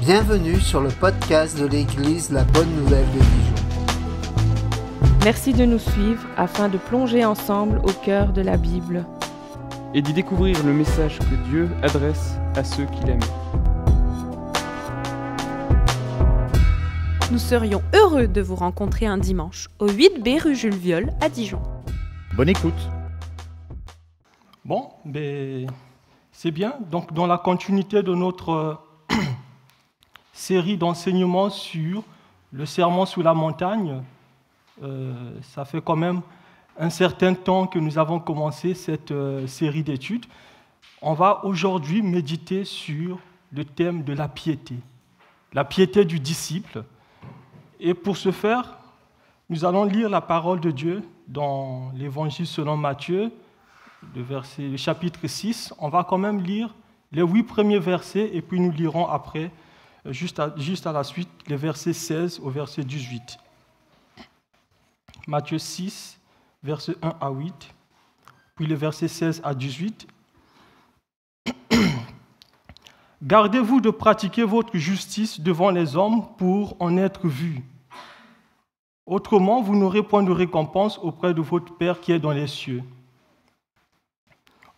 Bienvenue sur le podcast de l'Église La Bonne Nouvelle de Dijon. Merci de nous suivre afin de plonger ensemble au cœur de la Bible et d'y découvrir le message que Dieu adresse à ceux qu'il aime. Nous serions heureux de vous rencontrer un dimanche au 8B rue Jules Viol à Dijon. Bonne écoute. Bon, c'est bien. Donc, dans la continuité de notre série d'enseignements sur le sermon sur la montagne, ça fait quand même un certain temps que nous avons commencé cette série d'études. On va aujourd'hui méditer sur le thème de la piété du disciple. Et pour ce faire, nous allons lire la parole de Dieu dans l'Évangile selon Matthieu, le chapitre 6. On va quand même lire les 8 premiers versets et puis nous lirons après, juste à la suite, les versets 16 au verset 18. Matthieu 6, versets 1 à 8, puis les versets 16 à 18. Gardez-vous de pratiquer votre justice devant les hommes pour en être vus. Autrement, vous n'aurez point de récompense auprès de votre Père qui est dans les cieux.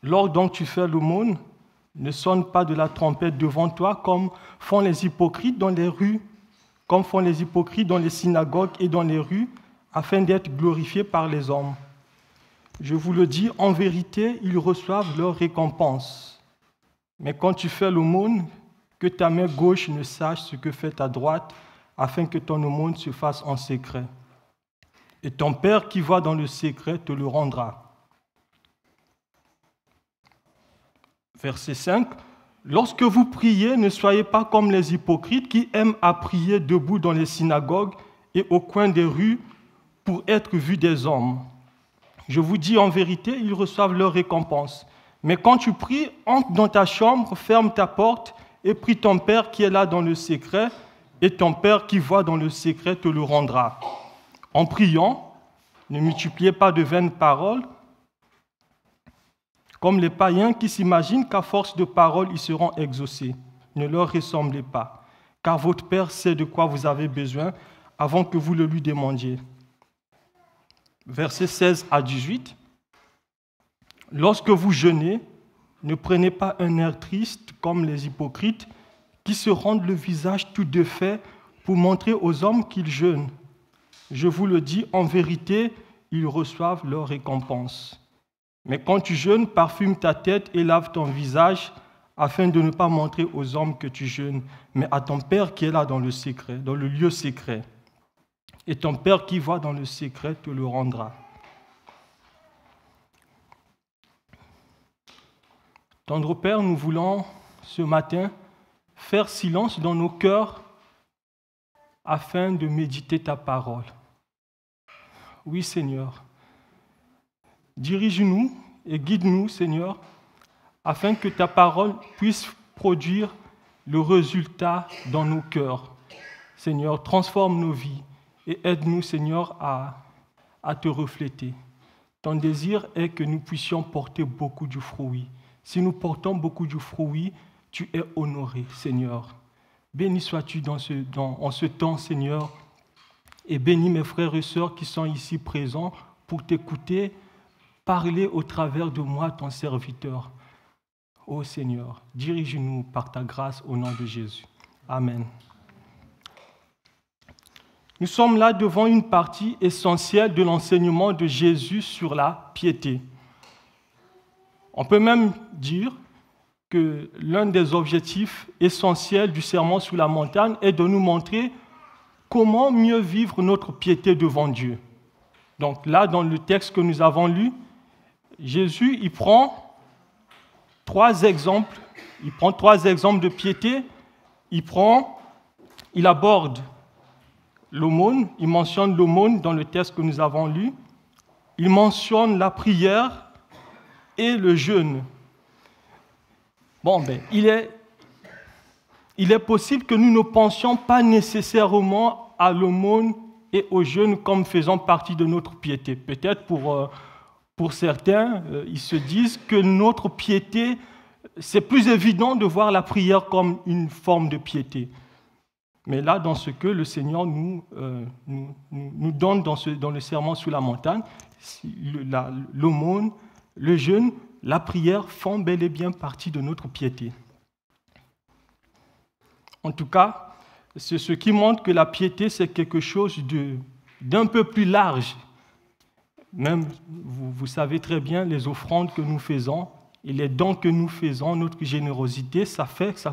Lors donc tu fais l'aumône, ne sonne pas de la trompette devant toi comme font les hypocrites dans les rues, comme font les hypocrites dans les synagogues et dans les rues, afin d'être glorifiés par les hommes. Je vous le dis, en vérité, ils reçoivent leur récompense. Mais quand tu fais l'aumône, que ta main gauche ne sache ce que fait ta droite, afin que ton aumône se fasse en secret. Et ton Père qui voit dans le secret te le rendra. Verset 5. Lorsque vous priez, ne soyez pas comme les hypocrites qui aiment à prier debout dans les synagogues et au coin des rues pour être vus des hommes. Je vous dis en vérité, ils reçoivent leur récompense. Mais quand tu pries, entre dans ta chambre, ferme ta porte et prie ton Père qui est là dans le secret, et ton Père qui voit dans le secret te le rendra. En priant, ne multipliez pas de vaines paroles, comme les païens qui s'imaginent qu'à force de paroles, ils seront exaucés. Ne leur ressemblez pas, car votre Père sait de quoi vous avez besoin avant que vous le lui demandiez. Versets 16 à 18. Lorsque vous jeûnez, ne prenez pas un air triste comme les hypocrites qui se rendent le visage tout défait pour montrer aux hommes qu'ils jeûnent. Je vous le dis, en vérité, ils reçoivent leur récompense. Mais quand tu jeûnes, parfume ta tête et lave ton visage, afin de ne pas montrer aux hommes que tu jeûnes, mais à ton Père qui est là dans le secret, dans le lieu secret. Et ton Père qui voit dans le secret te le rendra. Tendre Père, nous voulons ce matin faire silence dans nos cœurs afin de méditer ta parole. Oui, Seigneur. Dirige-nous et guide-nous, Seigneur, afin que ta parole puisse produire le résultat dans nos cœurs. Seigneur, transforme nos vies et aide-nous, Seigneur, à te refléter. Ton désir est que nous puissions porter beaucoup de fruits. Si nous portons beaucoup de fruits, tu es honoré, Seigneur. Béni sois-tu en ce temps, Seigneur, et bénis mes frères et sœurs qui sont ici présents pour t'écouter, parler au travers de moi, ton serviteur. Ô Seigneur, dirige-nous par ta grâce au nom de Jésus. Amen. Nous sommes là devant une partie essentielle de l'enseignement de Jésus sur la piété. On peut même dire que l'un des objectifs essentiels du sermon sur la montagne est de nous montrer comment mieux vivre notre piété devant Dieu. Donc là, dans le texte que nous avons lu, Jésus, il prend trois exemples de piété. Il aborde l'aumône, il mentionne l'aumône dans le texte que nous avons lu. Il mentionne la prière et le jeûne. Il est possible que nous ne pensions pas nécessairement à l'aumône et au jeûne comme faisant partie de notre piété. Peut-être pour certains, ils se disent que notre piété, c'est plus évident de voir la prière comme une forme de piété. Mais là, dans ce que le Seigneur nous donne dans le sermon sur la montagne, l'aumône, le jeûne, la prière font bel et bien partie de notre piété. En tout cas, c'est ce qui montre que la piété, c'est quelque chose d'un peu plus large. Même, vous savez très bien, les offrandes que nous faisons et les dons que nous faisons, notre générosité, ça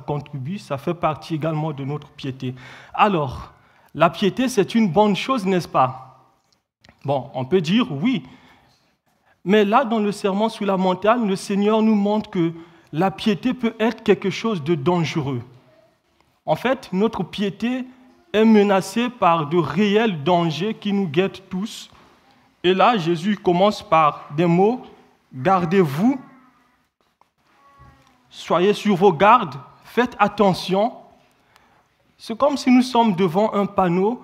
contribue, ça fait partie également de notre piété. Alors, la piété, c'est une bonne chose, n'est-ce pas? Bon, on peut dire oui. Mais là, dans le sermon sur la montagne, le Seigneur nous montre que la piété peut être quelque chose de dangereux. En fait, notre piété est menacée par de réels dangers qui nous guettent tous. Et là, Jésus commence par des mots, « Gardez-vous », « Soyez sur vos gardes, faites attention ». C'est comme si nous sommes devant un panneau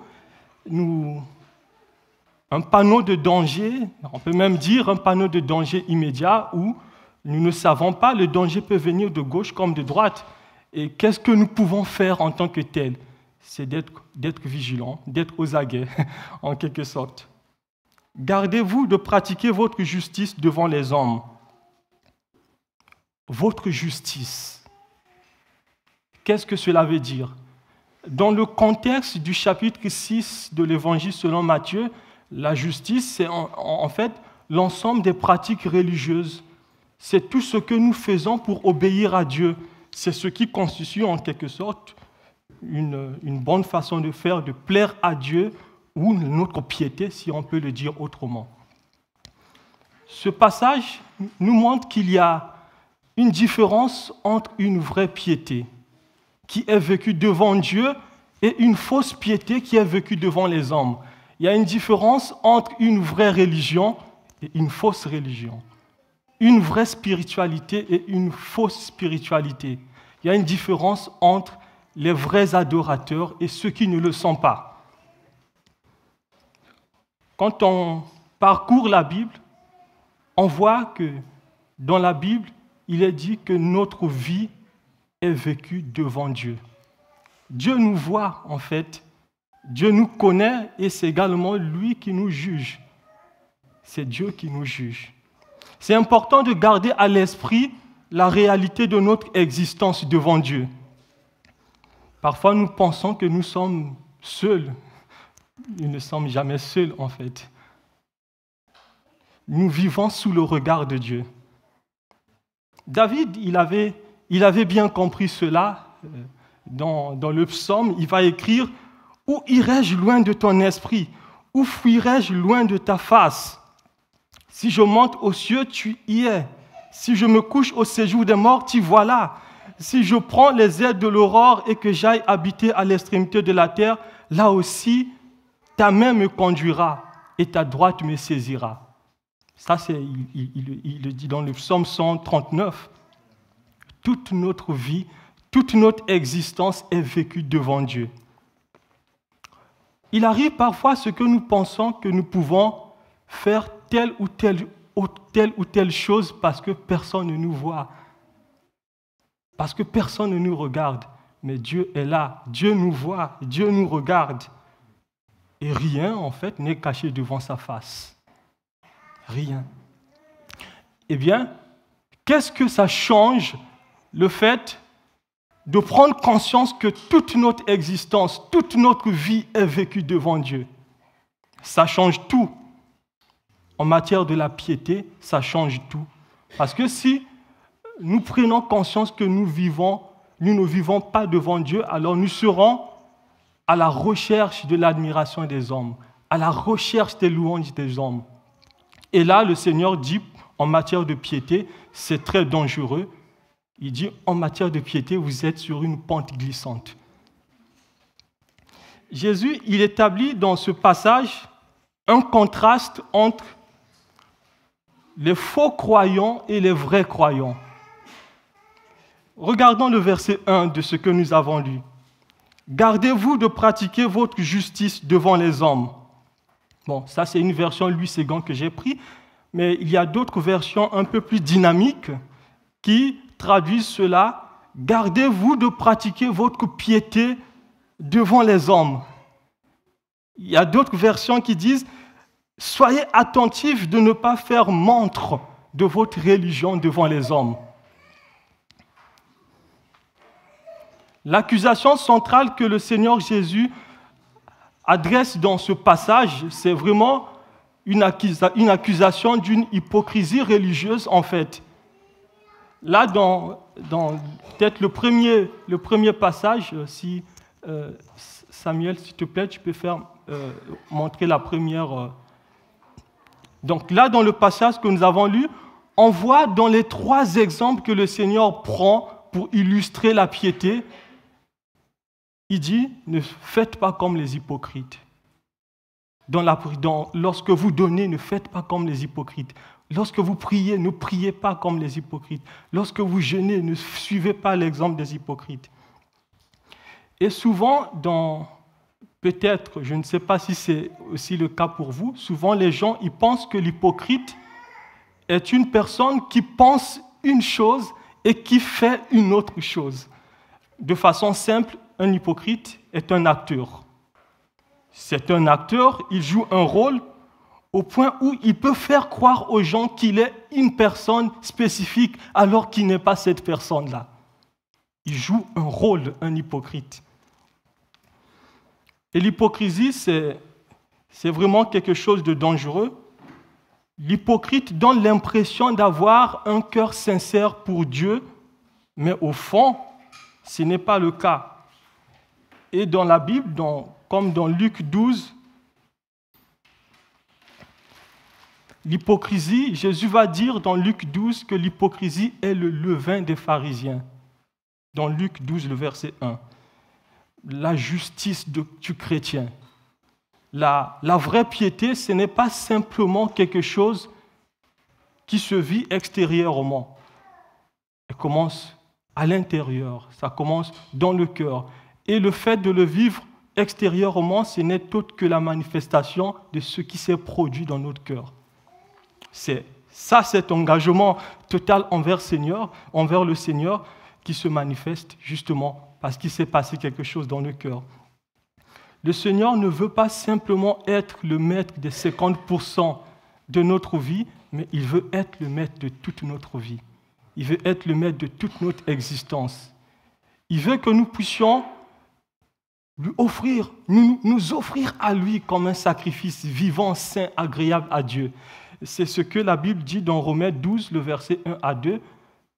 de danger, on peut même dire un panneau de danger immédiat où nous ne savons pas, le danger peut venir de gauche comme de droite. Et qu'est-ce que nous pouvons faire en tant que tel? C'est d'être vigilants, d'être aux aguets, en quelque sorte. Gardez-vous de pratiquer votre justice devant les hommes. Votre justice. Qu'est-ce que cela veut dire? Dans le contexte du chapitre 6 de l'Évangile selon Matthieu, la justice, c'est en fait l'ensemble des pratiques religieuses. C'est tout ce que nous faisons pour obéir à Dieu. C'est ce qui constitue en quelque sorte une bonne façon de faire, de plaire à Dieu, ou notre piété, si on peut le dire autrement. Ce passage nous montre qu'il y a une différence entre une vraie piété qui est vécue devant Dieu et une fausse piété qui est vécue devant les hommes. Il y a une différence entre une vraie religion et une fausse religion. Une vraie spiritualité et une fausse spiritualité. Il y a une différence entre les vrais adorateurs et ceux qui ne le sont pas. Quand on parcourt la Bible, on voit que dans la Bible, il est dit que notre vie est vécue devant Dieu. Dieu nous voit, en fait. Dieu nous connaît et c'est également lui qui nous juge. C'est Dieu qui nous juge. C'est important de garder à l'esprit la réalité de notre existence devant Dieu. Parfois, nous pensons que nous sommes seuls. Nous ne sommes jamais seuls, en fait. Nous vivons sous le regard de Dieu. David, il avait bien compris cela. Dans le psaume, il va écrire « Où irai-je loin de ton esprit? Où fuirai-je loin de ta face? Si je monte aux cieux, tu y es. Si je me couche au séjour des morts, t'y voilà. Si je prends les ailes de l'aurore et que j'aille habiter à l'extrémité de la terre, là aussi, ta main me conduira et ta droite me saisira. » Ça, il le dit dans le psaume 139. Toute notre vie, toute notre existence est vécue devant Dieu. Il arrive parfois ce que nous pensons que nous pouvons faire telle ou telle chose parce que personne ne nous voit, parce que personne ne nous regarde. Mais Dieu est là, Dieu nous voit, Dieu nous regarde. Et rien, en fait, n'est caché devant sa face. Rien. Eh bien, qu'est-ce que ça change, le fait de prendre conscience que toute notre existence, toute notre vie est vécue devant Dieu? Ça change tout. En matière de la piété, ça change tout. Parce que si nous prenons conscience que nous ne vivons pas devant Dieu, alors nous serons à la recherche de l'admiration des hommes, à la recherche des louanges des hommes. Et là, le Seigneur dit, en matière de piété, c'est très dangereux. Il dit, en matière de piété, vous êtes sur une pente glissante. Jésus, il établit dans ce passage un contraste entre les faux croyants et les vrais croyants. Regardons le verset 1 de ce que nous avons lu. « Gardez-vous de pratiquer votre justice devant les hommes. » Bon, ça c'est une version Louis II que j'ai prise, mais il y a d'autres versions un peu plus dynamiques qui traduisent cela. « Gardez-vous de pratiquer votre piété devant les hommes. Il y a d'autres versions qui disent « Soyez attentifs de ne pas faire montre de votre religion devant les hommes. » L'accusation centrale que le Seigneur Jésus adresse dans ce passage, c'est vraiment une accusation d'une hypocrisie religieuse en fait. Là, dans peut-être le premier passage, si Samuel, s'il te plaît, tu peux montrer la première. Donc là, dans le passage que nous avons lu, on voit dans les 3 exemples que le Seigneur prend pour illustrer la piété, il dit, ne faites pas comme les hypocrites. Lorsque vous donnez, ne faites pas comme les hypocrites. Lorsque vous priez, ne priez pas comme les hypocrites. Lorsque vous jeûnez, ne suivez pas l'exemple des hypocrites. Et souvent, peut-être, je ne sais pas si c'est aussi le cas pour vous, souvent les gens ils pensent que l'hypocrite est une personne qui pense une chose et qui fait une autre chose. De façon simple, un hypocrite est un acteur. C'est un acteur, il joue un rôle au point où il peut faire croire aux gens qu'il est une personne spécifique alors qu'il n'est pas cette personne-là. Il joue un rôle, un hypocrite. Et l'hypocrisie, c'est vraiment quelque chose de dangereux. L'hypocrite donne l'impression d'avoir un cœur sincère pour Dieu, mais au fond, ce n'est pas le cas. Et dans la Bible, comme dans Luc 12, l'hypocrisie, Jésus va dire dans Luc 12 que l'hypocrisie est le levain des pharisiens. Dans Luc 12, le verset 1. La justice du chrétien. La vraie piété, ce n'est pas simplement quelque chose qui se vit extérieurement. Elle commence à l'intérieur, ça commence dans le cœur. Et le fait de le vivre extérieurement, ce n'est autre que la manifestation de ce qui s'est produit dans notre cœur. C'est cet engagement total envers le Seigneur qui se manifeste justement parce qu'il s'est passé quelque chose dans le cœur. Le Seigneur ne veut pas simplement être le maître des 50% de notre vie, mais il veut être le maître de toute notre vie. Il veut être le maître de toute notre existence. Il veut que nous puissions nous offrir à lui comme un sacrifice vivant, saint, agréable à Dieu. C'est ce que la Bible dit dans Romains 12, le verset 1 à 2.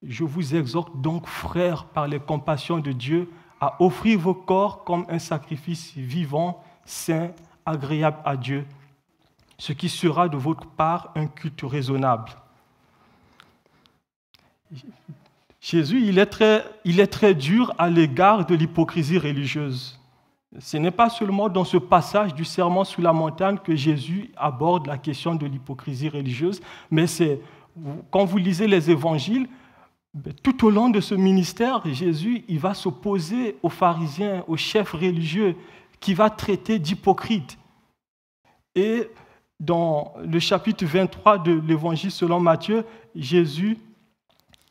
Je vous exhorte donc, frères, par les compassions de Dieu, à offrir vos corps comme un sacrifice vivant, saint, agréable à Dieu, ce qui sera de votre part un culte raisonnable. Jésus, il est très dur à l'égard de l'hypocrisie religieuse. Ce n'est pas seulement dans ce passage du sermon sur la montagne que Jésus aborde la question de l'hypocrisie religieuse, mais quand vous lisez les évangiles, tout au long de ce ministère, Jésus il va s'opposer aux pharisiens, aux chefs religieux, qui va traiter d'hypocrites. Et dans le chapitre 23 de l'évangile selon Matthieu, Jésus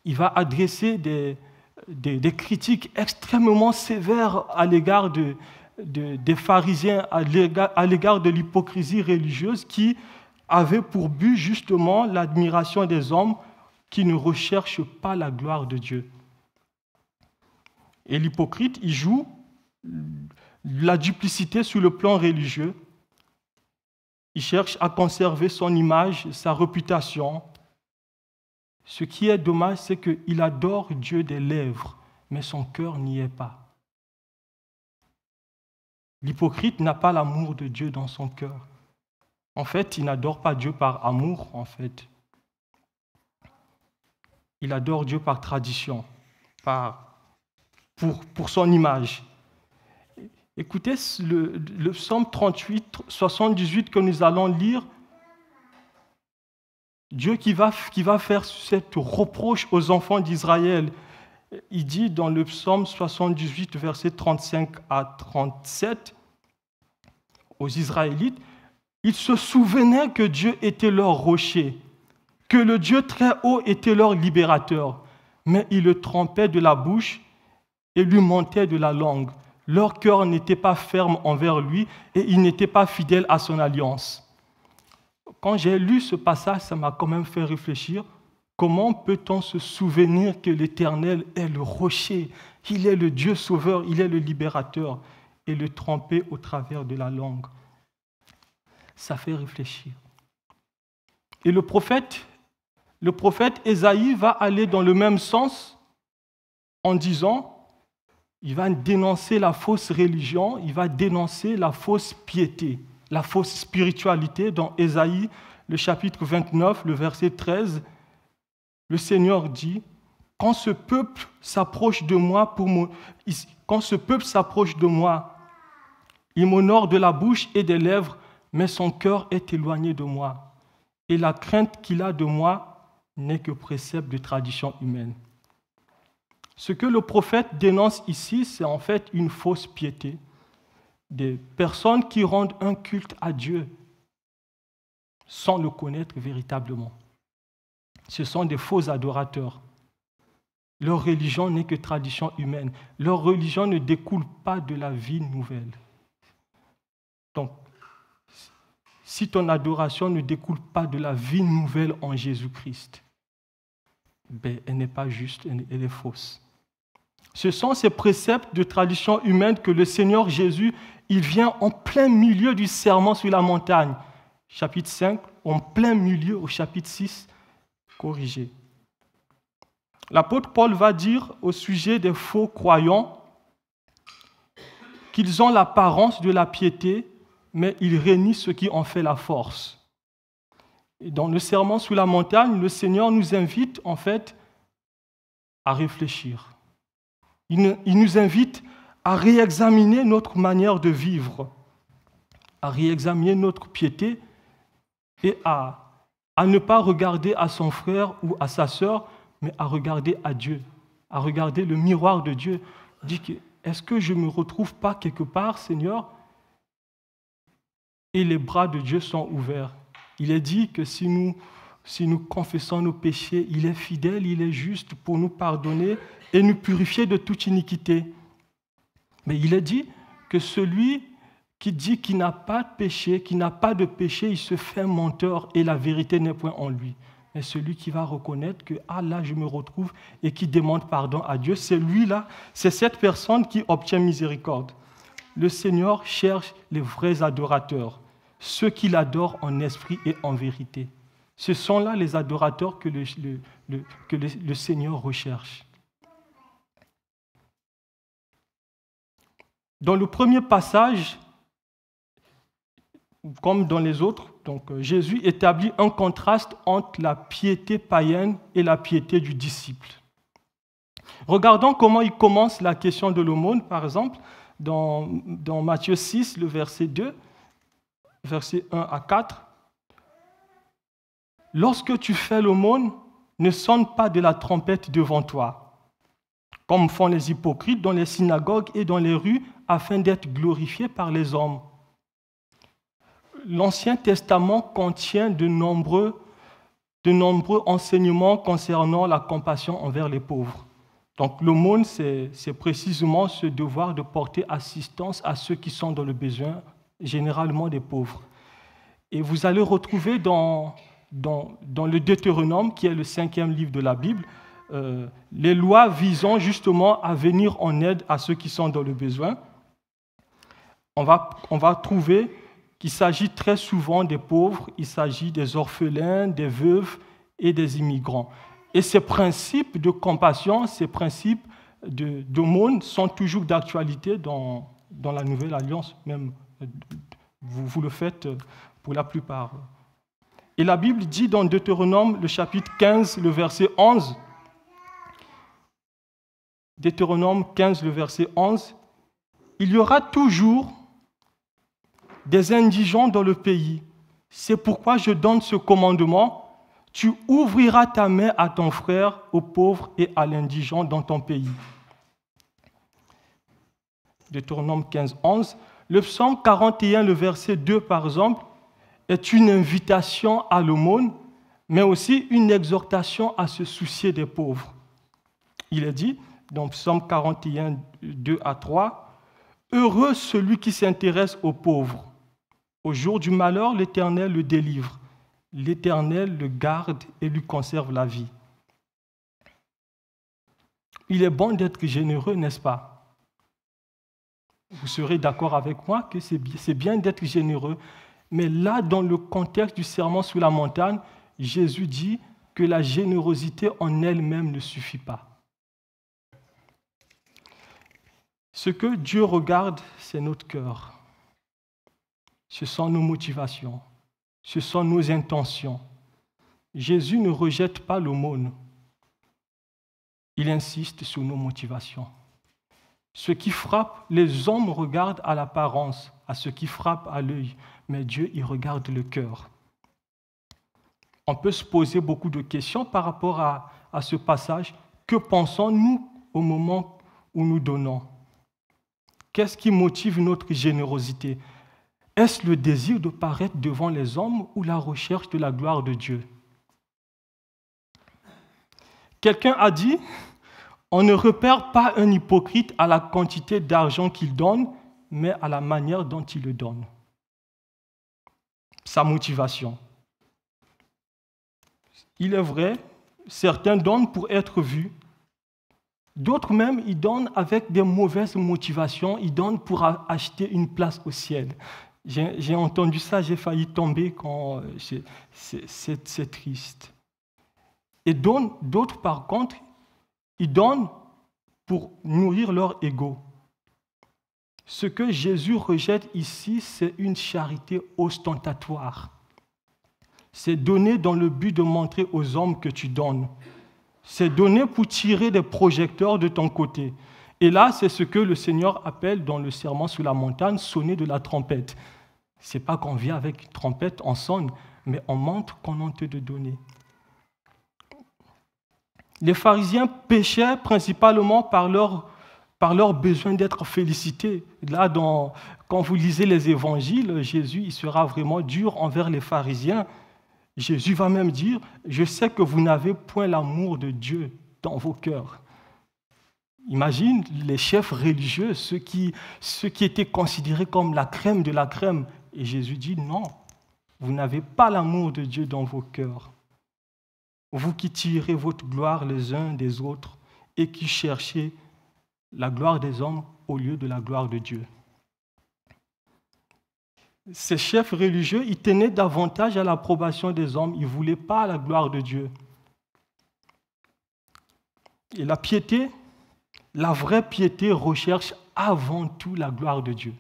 il va adresser des critiques extrêmement sévères à l'égard des pharisiens, à l'égard de l'hypocrisie religieuse qui avait pour but justement l'admiration des hommes qui ne recherchent pas la gloire de Dieu. Et l'hypocrite, il joue la duplicité sur le plan religieux. Il cherche à conserver son image, sa réputation. Ce qui est dommage, c'est qu'il adore Dieu des lèvres, mais son cœur n'y est pas. L'hypocrite n'a pas l'amour de Dieu dans son cœur. En fait, il n'adore pas Dieu par amour, en fait. Il adore Dieu par tradition, pour son image. Écoutez le psaume 38, 78 que nous allons lire. Dieu qui va faire cette reproche aux enfants d'Israël. Il dit dans le psaume 78, versets 35 à 37, aux Israélites, ils se souvenaient que Dieu était leur rocher, que le Dieu très haut était leur libérateur, mais ils le trempaient de la bouche et lui montaient de la langue, Leur cœur n'était pas ferme envers lui et ils n'étaient pas fidèles à son alliance. Quand j'ai lu ce passage, ça m'a quand même fait réfléchir. Comment peut-on se souvenir que l'Éternel est le rocher, il est le Dieu sauveur, il est le libérateur, et le tromper au travers de la langue? Ça fait réfléchir. Et le prophète Ésaïe va aller dans le même sens en disant, il va dénoncer la fausse religion, il va dénoncer la fausse piété, la fausse spiritualité. Dans Ésaïe, le chapitre 29, le verset 13, le Seigneur dit, quand ce peuple s'approche de moi, il m'honore de la bouche et des lèvres, mais son cœur est éloigné de moi. Et la crainte qu'il a de moi n'est que précepte de tradition humaine. Ce que le prophète dénonce ici, c'est en fait une fausse piété. Des personnes qui rendent un culte à Dieu sans le connaître véritablement. Ce sont des faux adorateurs. Leur religion n'est que tradition humaine. Leur religion ne découle pas de la vie nouvelle. Donc, si ton adoration ne découle pas de la vie nouvelle en Jésus-Christ, elle n'est pas juste, elle est fausse. Ce sont ces préceptes de tradition humaine que le Seigneur Jésus, il vient en plein milieu du sermon sur la montagne, chapitre 5, en plein milieu au chapitre 6, corriger. L'apôtre Paul va dire au sujet des faux croyants qu'ils ont l'apparence de la piété, mais ils renient ce qui en fait la force. Et dans le sermon sur la montagne, le Seigneur nous invite en fait à réfléchir. Il nous invite à réexaminer notre manière de vivre, à réexaminer notre piété et à ne pas regarder à son frère ou à sa sœur, mais à regarder à Dieu, à regarder le miroir de Dieu. Dire que, est-ce que je ne me retrouve pas quelque part, Seigneur? Et les bras de Dieu sont ouverts. Il est dit que si nous confessons nos péchés, il est fidèle, il est juste pour nous pardonner et nous purifier de toute iniquité. Mais il est dit que celui qui dit qu'il n'a pas de péché, il se fait menteur et la vérité n'est point en lui. Mais celui qui va reconnaître que là je me retrouve et qui demande pardon à Dieu, c'est lui-là, c'est cette personne qui obtient miséricorde. Le Seigneur cherche les vrais adorateurs, ceux qui l'adorent en esprit et en vérité. Ce sont là les adorateurs que le Seigneur recherche. Dans le premier passage, comme dans les autres, donc Jésus établit un contraste entre la piété païenne et la piété du disciple. Regardons comment il commence la question de l'aumône, par exemple, dans Matthieu 6, le verset 2, versets 1 à 4. « Lorsque tu fais l'aumône, ne sonne pas de la trompette devant toi, comme font les hypocrites dans les synagogues et dans les rues, afin d'être glorifiés par les hommes. » L'Ancien Testament contient de nombreux enseignements concernant la compassion envers les pauvres. Donc l'aumône, c'est précisément ce devoir de porter assistance à ceux qui sont dans le besoin, généralement des pauvres. Et vous allez retrouver dans le Deutéronome, qui est le 5e livre de la Bible, les lois visant justement à venir en aide à ceux qui sont dans le besoin. On va trouver qu'il s'agit très souvent des pauvres, il s'agit des orphelins, des veuves et des immigrants. Et ces principes de compassion, ces principes d'aumône sont toujours d'actualité dans la Nouvelle Alliance, même vous le faites pour la plupart. Et la Bible dit dans Deutéronome, le chapitre 15, le verset 11, Deutéronome 15, le verset 11, « Il y aura toujours des indigents dans le pays. C'est pourquoi je donne ce commandement. Tu ouvriras ta main à ton frère, aux pauvres et à l'indigent dans ton pays. » Deutéronome 15, 11. Le psaume 41, le verset 2, par exemple, est une invitation à l'aumône, mais aussi une exhortation à se soucier des pauvres. Il est dit, dans psaume 41, 2 à 3, Heureux celui qui s'intéresse aux pauvres. Au jour du malheur, l'Éternel le délivre. L'Éternel le garde et lui conserve la vie. Il est bon d'être généreux, n'est-ce pas? Vous serez d'accord avec moi que c'est bien d'être généreux. Mais là, dans le contexte du sermon sur la montagne, Jésus dit que la générosité en elle-même ne suffit pas. Ce que Dieu regarde, c'est notre cœur. Ce sont nos motivations. Ce sont nos intentions. Jésus ne rejette pas l'aumône. Il insiste sur nos motivations. Ce qui frappe, les hommes regardent à l'apparence, à ce qui frappe à l'œil, mais Dieu, il regarde le cœur. On peut se poser beaucoup de questions par rapport à ce passage. Que pensons-nous au moment où nous donnons? Qu'est-ce qui motive notre générosité? Est-ce le désir de paraître devant les hommes ou la recherche de la gloire de Dieu? Quelqu'un a dit, on ne repère pas un hypocrite à la quantité d'argent qu'il donne, mais à la manière dont il le donne. Sa motivation. Il est vrai, certains donnent pour être vus. D'autres même, ils donnent avec des mauvaises motivations. Ils donnent pour acheter une place au ciel. J'ai entendu ça, j'ai failli tomber quand c'est triste. Et d'autres, par contre, ils donnent pour nourrir leur ego. Ce que Jésus rejette ici, c'est une charité ostentatoire. C'est donner dans le but de montrer aux hommes que tu donnes. C'est donner pour tirer des projecteurs de ton côté. Et là, c'est ce que le Seigneur appelle dans le sermon sur la montagne, sonner de la trompette. Ce n'est pas qu'on vient avec une trompette, on sonne, mais on montre qu'on a honte de donner. Les pharisiens péchaient principalement par leur besoin d'être félicités. Là, quand vous lisez les évangiles, Jésus il sera vraiment dur envers les pharisiens. Jésus va même dire, je sais que vous n'avez point l'amour de Dieu dans vos cœurs. Imagine les chefs religieux, ceux qui étaient considérés comme la crème de la crème. Et Jésus dit, non, vous n'avez pas l'amour de Dieu dans vos cœurs. Vous qui tirez votre gloire les uns des autres et qui cherchez la gloire des hommes au lieu de la gloire de Dieu. Ces chefs religieux, ils tenaient davantage à l'approbation des hommes, ils ne voulaient pas la gloire de Dieu. Et la piété, la vraie piété recherche avant tout la gloire de Dieu.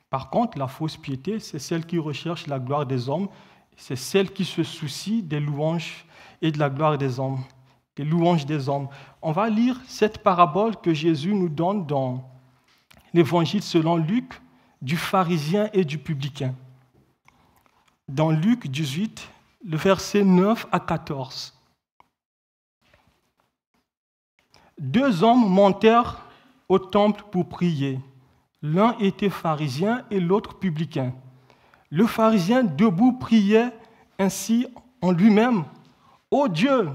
Par contre, la fausse piété, c'est celle qui recherche la gloire des hommes, c'est celle qui se soucie des louanges et de la gloire des hommes, des louanges des hommes. On va lire cette parabole que Jésus nous donne dans l'Évangile selon Luc, du pharisien et du publicain. Dans Luc 18, le verset 9 à 14. Deux hommes montèrent au temple pour prier. L'un était pharisien et l'autre publicain. Le pharisien debout priait ainsi en lui-même. « Ô Dieu,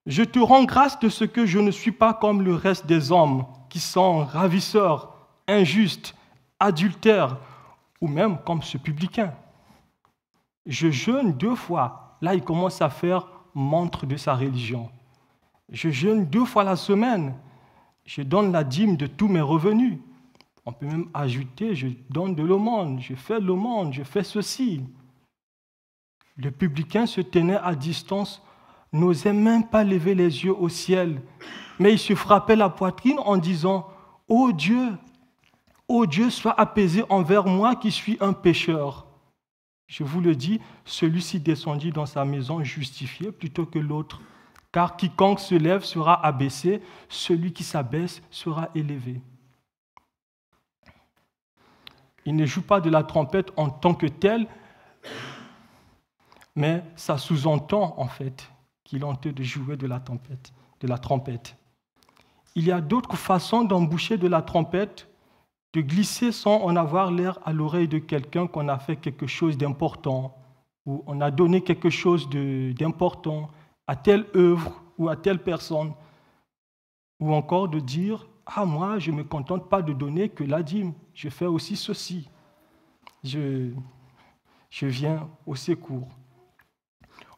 je te rends grâce de ce que je ne suis pas comme le reste des hommes qui sont ravisseurs, injustes, adultères, ou même comme ce publicain. Je jeûne 2 fois. » Là, il commence à faire montre de sa religion. Je jeûne 2 fois la semaine. Je donne la dîme de tous mes revenus. On peut même ajouter, je donne de l'aumône, je fais l'aumône, je fais ceci. Le publicain se tenait à distance, n'osait même pas lever les yeux au ciel, mais il se frappait la poitrine en disant « Ô Dieu, sois apaisé envers moi qui suis un pécheur. » Je vous le dis, celui-ci descendit dans sa maison justifié plutôt que l'autre, car quiconque se lève sera abaissé, celui qui s'abaisse sera élevé. Il ne joue pas de la trompette en tant que tel, mais ça sous-entend en fait qu'il est en train de jouer de la trompette. Il y a d'autres façons d'emboucher de la trompette, de glisser sans en avoir l'air à l'oreille de quelqu'un qu'on a fait quelque chose d'important, ou on a donné quelque chose d'important à telle œuvre ou à telle personne, ou encore de dire ah, moi, je ne me contente pas de donner que la dîme, je fais aussi ceci. Je viens au secours.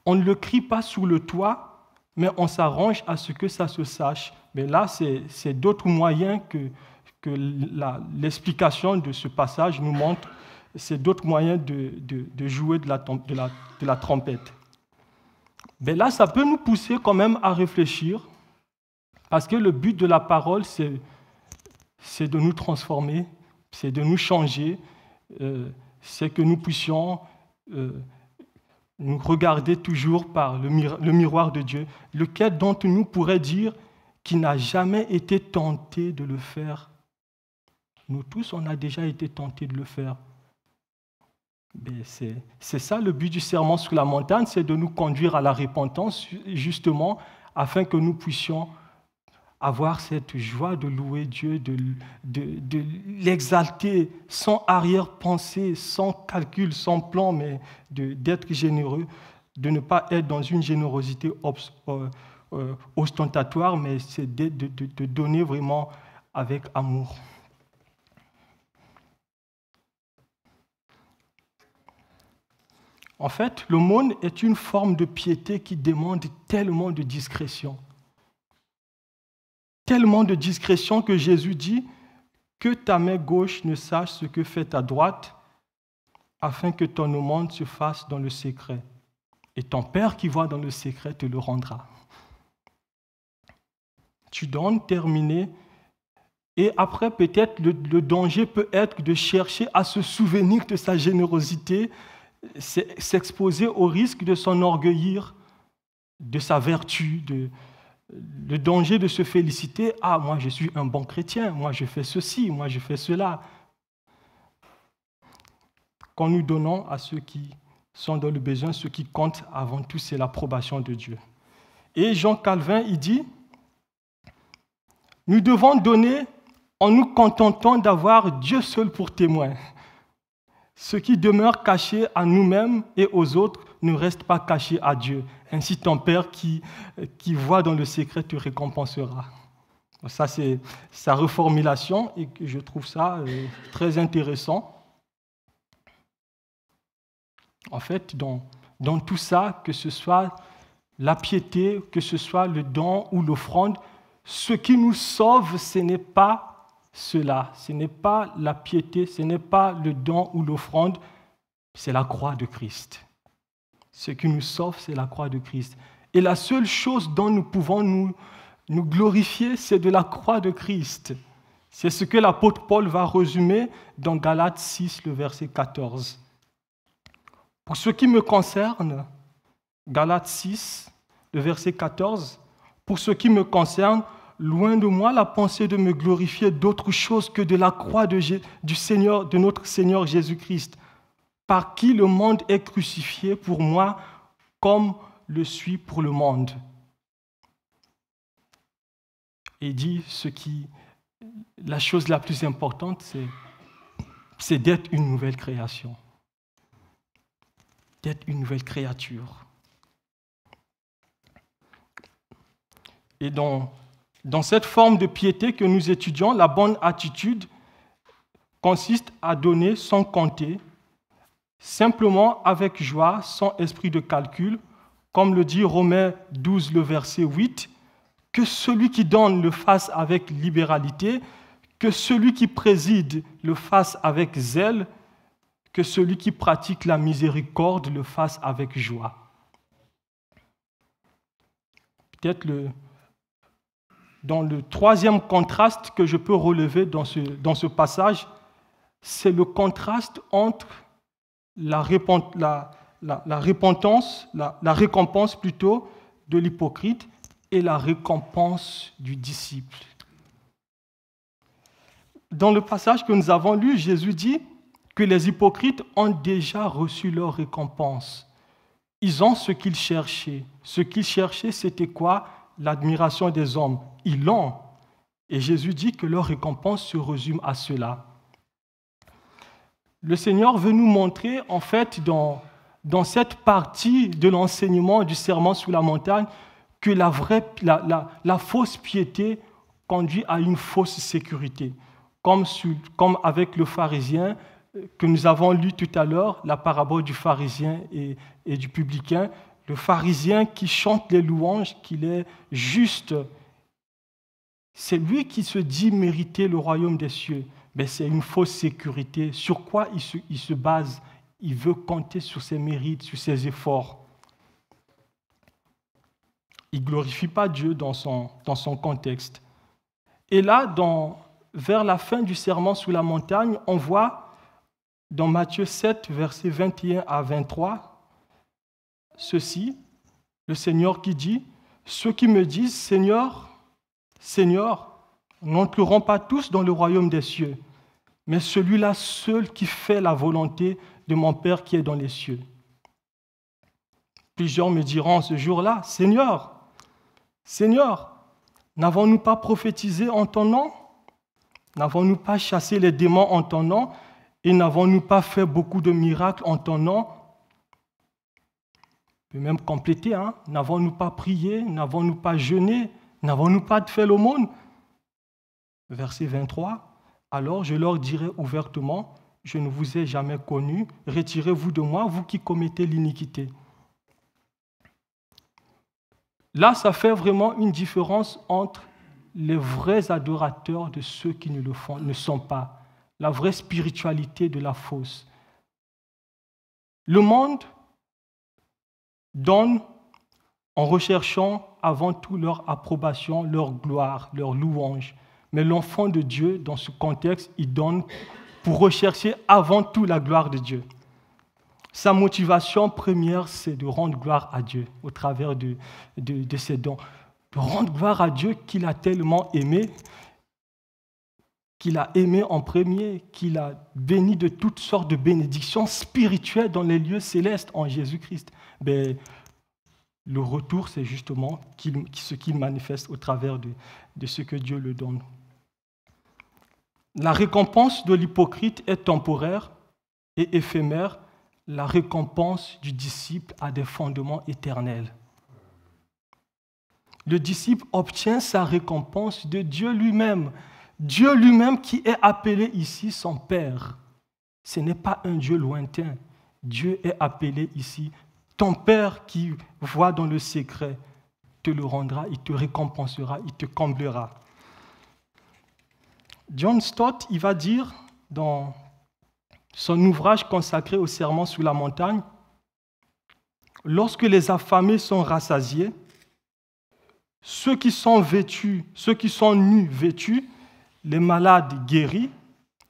On ne le crie pas sous le toit, mais on s'arrange à ce que ça se sache. Mais là, c'est d'autres moyens que l'explication de ce passage nous montre. C'est d'autres moyens de jouer de la trompette. Mais là, ça peut nous pousser quand même à réfléchir, parce que le but de la parole, c'est de nous transformer, c'est de nous changer, c'est que nous puissions nous regarder toujours par le miroir de Dieu, lequel d'entre nous pourrait dire qu'il n'a jamais été tenté de le faire. Nous tous, on a déjà été tentés de le faire. C'est ça le but du sermon sur la montagne, c'est de nous conduire à la repentance, justement, afin que nous puissions avoir cette joie de louer Dieu, de l'exalter sans arrière-pensée, sans calcul, sans plan, mais d'être généreux, de ne pas être dans une générosité ostentatoire, mais c'est de donner vraiment avec amour. En fait, l'aumône est une forme de piété qui demande tellement de discrétion. Tellement de discrétion que Jésus dit que ta main gauche ne sache ce que fait ta droite, afin que ton aumône se fasse dans le secret. Et ton Père qui voit dans le secret te le rendra. Tu donnes, terminé, et après peut-être le danger peut être de chercher à se souvenir de sa générosité, s'exposer au risque de s'enorgueillir de sa vertu, le danger de se féliciter. Ah, moi je suis un bon chrétien, moi je fais ceci, moi je fais cela. Quand nous donnons à ceux qui sont dans le besoin, ce qui compte avant tout, c'est l'approbation de Dieu. Et Jean Calvin, il dit, nous devons donner en nous contentant d'avoir Dieu seul pour témoin. Ce qui demeure caché à nous-mêmes et aux autres ne reste pas caché à Dieu. Ainsi, ton Père qui voit dans le secret te récompensera. Ça, c'est sa reformulation et je trouve ça très intéressant. En fait, dans tout ça, que ce soit la piété, que ce soit le don ou l'offrande, ce qui nous sauve, ce n'est pas cela, ce n'est pas la piété, ce n'est pas le don ou l'offrande, c'est la croix de Christ. Ce qui nous sauve, c'est la croix de Christ. Et la seule chose dont nous pouvons nous glorifier, c'est de la croix de Christ. C'est ce que l'apôtre Paul va résumer dans Galates 6, le verset 14. Pour ce qui me concerne, Galates 6, le verset 14, pour ce qui me concerne, loin de moi la pensée de me glorifier d'autre chose que de la croix de notre Seigneur Jésus-Christ, par qui le monde est crucifié pour moi comme le suis pour le monde. Et il dit la chose la plus importante, c'est d'être une nouvelle création, d'être une nouvelle créature. Et dans cette forme de piété que nous étudions, la bonne attitude consiste à donner sans compter, simplement avec joie, sans esprit de calcul, comme le dit Romains 12, le verset 8, que celui qui donne le fasse avec libéralité, que celui qui préside le fasse avec zèle, que celui qui pratique la miséricorde le fasse avec joie. Peut-être dans le troisième contraste que je peux relever dans ce passage, c'est le contraste entre la récompense plutôt de l'hypocrite et la récompense du disciple. Dans le passage que nous avons lu, Jésus dit que les hypocrites ont déjà reçu leur récompense. Ils ont ce qu'ils cherchaient. Ce qu'ils cherchaient, c'était quoi? L'admiration des hommes. Ils l'ont. Et Jésus dit que leur récompense se résume à cela. Le Seigneur veut nous montrer, en fait, dans cette partie de l'enseignement du sermon sur la montagne, que la fausse piété conduit à une fausse sécurité, comme avec le pharisien que nous avons lu tout à l'heure, la parabole du pharisien et du publicain. Le pharisien qui chante les louanges, qu'il est juste, c'est lui qui se dit mériter le royaume des cieux. Mais c'est une fausse sécurité. Sur quoi il se base? Il veut compter sur ses mérites, sur ses efforts. Il ne glorifie pas Dieu dans son contexte. Et là, vers la fin du sermon sur la montagne, on voit dans Matthieu 7, versets 21 à 23, ceci, le Seigneur qui dit, « Ceux qui me disent, Seigneur, Seigneur, n'entreront pas tous dans le royaume des cieux, mais celui-là seul qui fait la volonté de mon Père qui est dans les cieux. » Plusieurs me diront ce jour-là, « Seigneur, Seigneur, n'avons-nous pas prophétisé en ton nom? N'avons-nous pas chassé les démons en ton nom? Et n'avons-nous pas fait beaucoup de miracles en ton nom? » Je peux même compléter, hein? N'avons-nous pas prié? N'avons-nous pas jeûné? N'avons-nous pas fait l'aumône? Verset 23. Alors je leur dirai ouvertement, je ne vous ai jamais connu, retirez-vous de moi, vous qui commettez l'iniquité. Là, ça fait vraiment une différence entre les vrais adorateurs de ceux qui ne sont pas. La vraie spiritualité de la fausse. Le monde donne en recherchant avant tout leur approbation, leur gloire, leur louange. Mais l'enfant de Dieu, dans ce contexte, il donne pour rechercher avant tout la gloire de Dieu. Sa motivation première, c'est de rendre gloire à Dieu au travers de ses dons. De rendre gloire à Dieu qu'il a tellement aimé, qu'il a aimé en premier, qu'il a béni de toutes sortes de bénédictions spirituelles dans les lieux célestes en Jésus-Christ. Mais le retour, c'est justement ce qu'il manifeste au travers de ce que Dieu le donne. La récompense de l'hypocrite est temporaire et éphémère. La récompense du disciple a des fondements éternels. Le disciple obtient sa récompense de Dieu lui-même. Dieu lui-même qui est appelé ici son Père. Ce n'est pas un Dieu lointain. Dieu est appelé ici. Ton Père qui voit dans le secret te le rendra, il te récompensera, il te comblera. John Stott, il va dire dans son ouvrage consacré au sermon sur la montagne, « Lorsque les affamés sont rassasiés, ceux qui sont nus vêtus, les malades guéris,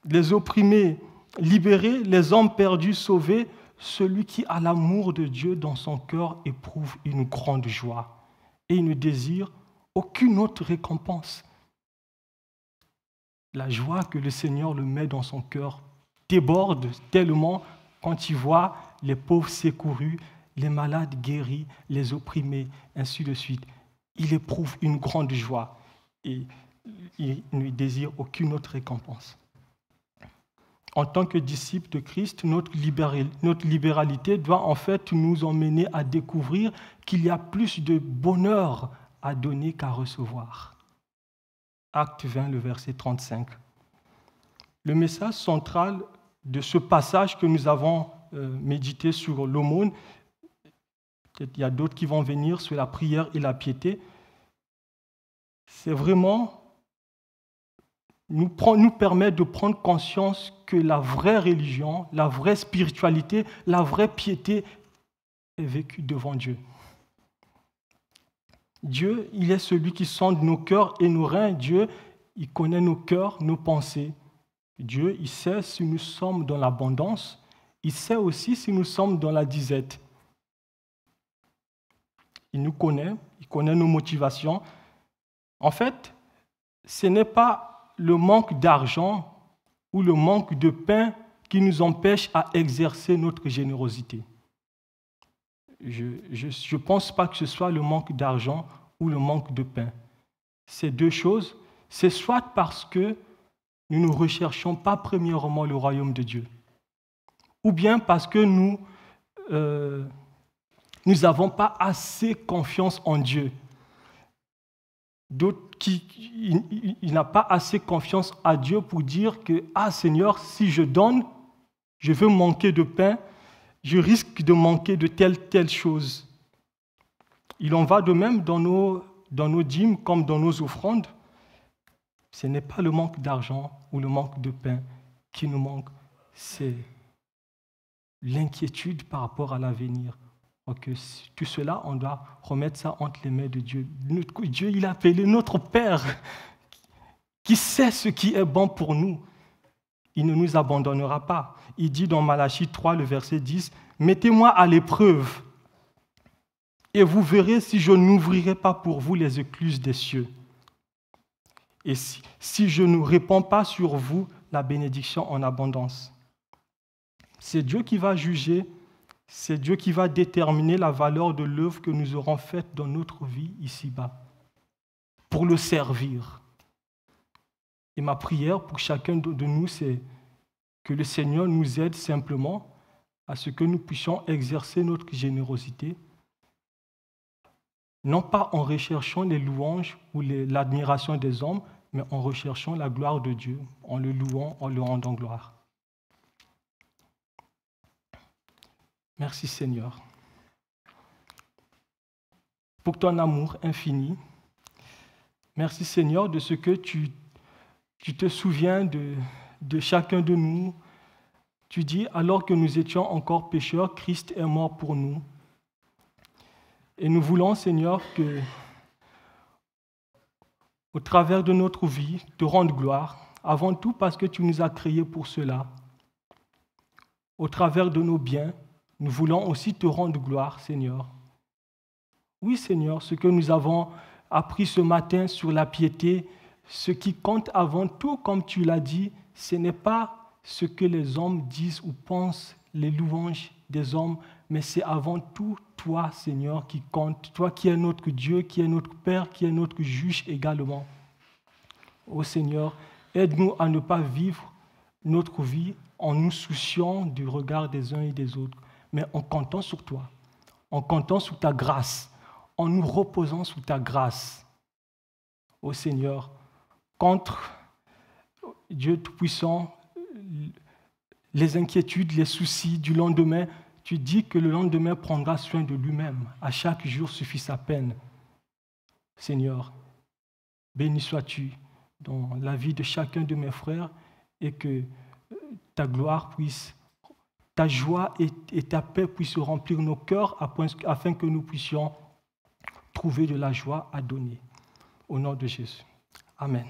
les opprimés libérés, les hommes perdus sauvés, celui qui a l'amour de Dieu dans son cœur éprouve une grande joie et il ne désire aucune autre récompense. » La joie que le Seigneur le met dans son cœur déborde tellement quand il voit les pauvres secourus, les malades guéris, les opprimés, ainsi de suite. Il éprouve une grande joie et il ne désire aucune autre récompense. En tant que disciples de Christ, notre libéralité doit en fait nous emmener à découvrir qu'il y a plus de bonheur à donner qu'à recevoir. Acte 20, le verset 35. Le message central de ce passage que nous avons médité sur l'aumône, peut-être il y a d'autres qui vont venir sur la prière et la piété, c'est vraiment nous permettre de prendre conscience que la vraie religion, la vraie spiritualité, la vraie piété est vécue devant Dieu. Dieu, il est celui qui sonde nos cœurs et nos reins. Dieu, il connaît nos cœurs, nos pensées. Dieu, il sait si nous sommes dans l'abondance. Il sait aussi si nous sommes dans la disette. Il nous connaît, il connaît nos motivations. En fait, ce n'est pas le manque d'argent ou le manque de pain qui nous empêche à exercer notre générosité. Je ne pense pas que ce soit le manque d'argent ou le manque de pain. Ces deux choses, c'est soit parce que nous ne recherchons pas premièrement le royaume de Dieu, ou bien parce que nous n'avons pas assez confiance en Dieu. d'autres qui n'a pas assez confiance à Dieu pour dire que « Ah Seigneur, si je donne, je veux manquer de pain, je risque de manquer de telle chose. » Il en va de même dans nos dîmes comme dans nos offrandes. Ce n'est pas le manque d'argent ou le manque de pain qui nous manque, c'est l'inquiétude par rapport à l'avenir. Donc, tout cela, on doit remettre ça entre les mains de Dieu. Dieu, il a appelé notre Père qui sait ce qui est bon pour nous. Il ne nous abandonnera pas. Il dit dans Malachie 3, le verset 10, « Mettez-moi à l'épreuve, et vous verrez si je n'ouvrirai pas pour vous les écluses des cieux. Et si je ne répands pas sur vous la bénédiction en abondance. » C'est Dieu qui va juger, c'est Dieu qui va déterminer la valeur de l'œuvre que nous aurons faite dans notre vie ici-bas, pour le servir. Et ma prière pour chacun de nous, c'est que le Seigneur nous aide simplement à ce que nous puissions exercer notre générosité, non pas en recherchant les louanges ou l'admiration des hommes, mais en recherchant la gloire de Dieu, en le louant, en le rendant gloire. Merci Seigneur pour ton amour infini. Merci Seigneur de ce que tu te souviens de chacun de nous. Tu dis, alors que nous étions encore pécheurs, Christ est mort pour nous. Et nous voulons, Seigneur, que, au travers de notre vie, te rendre gloire, avant tout parce que tu nous as créés pour cela. Au travers de nos biens, nous voulons aussi te rendre gloire, Seigneur. Oui, Seigneur, ce que nous avons appris ce matin sur la piété, ce qui compte avant tout, comme tu l'as dit, ce n'est pas ce que les hommes disent ou pensent, les louanges des hommes, mais c'est avant tout toi, Seigneur, qui compte, toi qui es notre Dieu, qui es notre Père, qui es notre juge également. Ô Seigneur, aide-nous à ne pas vivre notre vie en nous souciant du regard des uns et des autres, mais en comptant sur toi, en comptant sur ta grâce, en nous reposant sous ta grâce. Ô Seigneur, contre Dieu Tout-Puissant, les inquiétudes, les soucis du lendemain, tu dis que le lendemain prendra soin de lui-même. À chaque jour suffit sa peine. Seigneur, béni sois-tu dans la vie de chacun de mes frères et que ta gloire puisse, ta joie et ta paix puissent remplir nos cœurs afin que nous puissions trouver de la joie à donner. Au nom de Jésus. Amen.